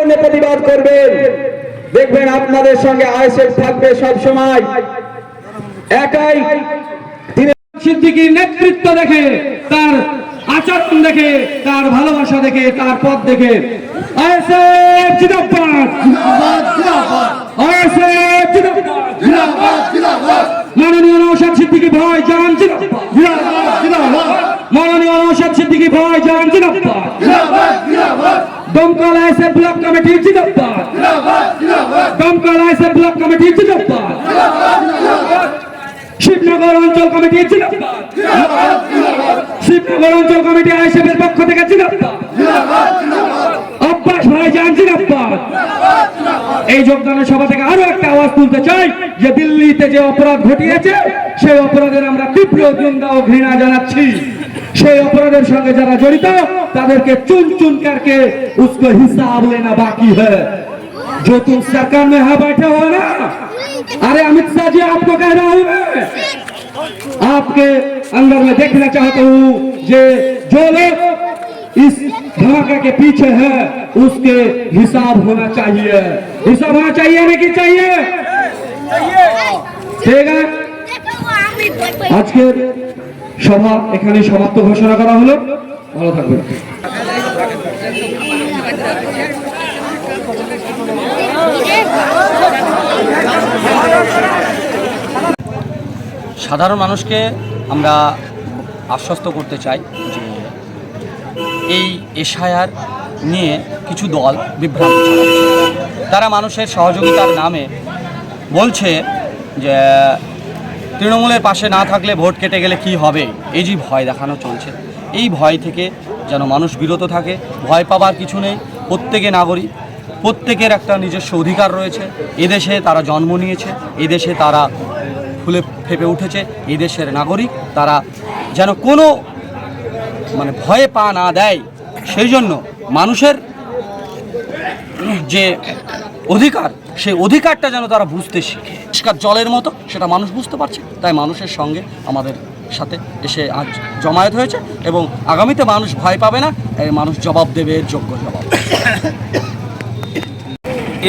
কারণে প্রতিবাদ করবেন, দেখবেন আপনাদের সঙ্গে আইএসএফ থাকবে সব সময়। একাই তিনি সিদ্দিকীর নেতৃত্ব দেখে, তার আচরণ দেখে, তার ভালোবাসা দেখে, তার পথ দেখে আইএসএফ জিন্দাবাদ, আইএসএফ জিন্দাবাদ, মাননীয় নওশাদ সিদ্দিকী ভাই জান জিন্দাবাদ, মাননীয় নওশাদ সিদ্দিকী ভাই জান জিন্দাবাদ, দমকল আইএসএফ ব্লক কমিটি জিন্দাবাদ, দমকল আইএসএফ ব্লক কমিটি জিন্দাবাদ, শিবনগর অঞ্চল কমিটি জিন্দাবাদ, শিবনগর অঞ্চল কমিটি আইএসএফ এর পক্ষ থেকে জিন্দাবাদ, আব্বাস ভাইজান জিন্দাবাদ। এই যোগদানের সভা থেকে আরো একটা আওয়াজ তুলতে চাই যে দিল্লিতে যে অপরাধ ঘটিয়েছে সেই অপরাধের আমরা তীব্র নিন্দা ও ঘৃণা জানাচ্ছি। সেই অপরাধের সঙ্গে যারা জড়িত তাদেরকে চুন চুন करके उसको हिसाब लेना बाकी है। जो तुम सरकार में यहाँ बैठे हो ना, अरे अमित शाह जी आपको कह रहा हूं मैं, आपके अंदर में देखना चाहता हूं जे जो लोग इस धमाके के पीछे है उसके हिसाब होना चाहिए, हिसाब होना चाहिए नहीं चाहिए? ठीक है, আজকের সভা এখানে সমাপ্ত ঘোষণা করা হলো। ভালো থাকবেন। সাধারণ মানুষকে আমরা আশ্বস্ত করতে চাই যে এই এসআইআর নিয়ে কিছু দল বিভ্রান্ত ছড়াচ্ছে। তারা মানুষের সহযোগিতার নামে বলছে যে তৃণমূলের পাশে না থাকলে ভোট কেটে গেলে কি হবে, এই যে ভয় দেখানো চলছে, এই ভয় থেকে যেন মানুষ বিরত থাকে। ভয় পাবার কিছু নেই, প্রত্যেকে নাগরিক, প্রত্যেকের একটা নিজস্ব অধিকার রয়েছে। এদেশে তারা জন্ম নিয়েছে, এদেশে তারা ফুলে ফেপে উঠেছে, এই দেশের নাগরিক। তারা যেন কোনো ভয়ে পা না দেয়, সেই জন্য মানুষের যে অধিকার, সেই অধিকারটা যেন তারা বুঝতে শিখে। পরিষ্কার জলের মতো সেটা মানুষ বুঝতে পারছে, তাই মানুষের সঙ্গে আমাদের সাথে এসে আজ জমায়েত হয়েছে এবং আগামীতে মানুষ ভয় পাবে না, মানুষ জবাব দেবে, যোগ্য জবাব।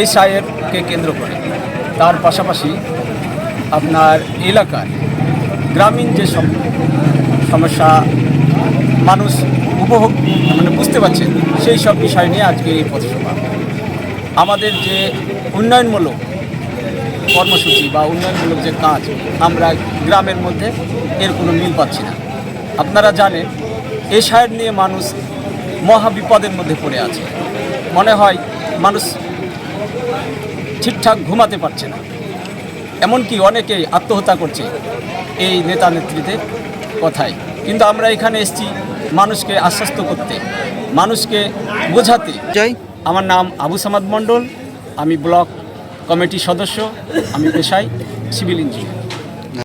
এসআইআরকে কেন্দ্র করে তার পাশাপাশি আপনার এলাকার গ্রামীণ যে সব সমস্যা মানুষ উপভোগ বুঝতে পারছেন, সেই সব বিষয় নিয়ে আজকে এই পথসভা। আমাদের যে উন্নয়নমূলক কর্মসূচি বা উন্নয়নমূলক যে কাজ, আমরা গ্রামের মধ্যে এর কোনো মিল পাচ্ছি না। আপনারা জানেন এসআইআর নিয়ে মানুষ মহা বিপদের মধ্যে পড়ে আছে। মনে হয় মানুষ ঠিকঠাক ঘুমাতে পারছে না, এমনকি অনেকেই আত্মহত্যা করছে এই নেতা নেত্রীদের কথায়। কিন্তু আমরা এখানে এসেছি মানুষকে আশ্বস্ত করতে, মানুষকে বোঝাতে চাই। আমার নাম আবু সামাদ মণ্ডল, আমি ব্লক কমিটির সদস্য, আমি পেশায় সিভিল ইঞ্জিনিয়ার।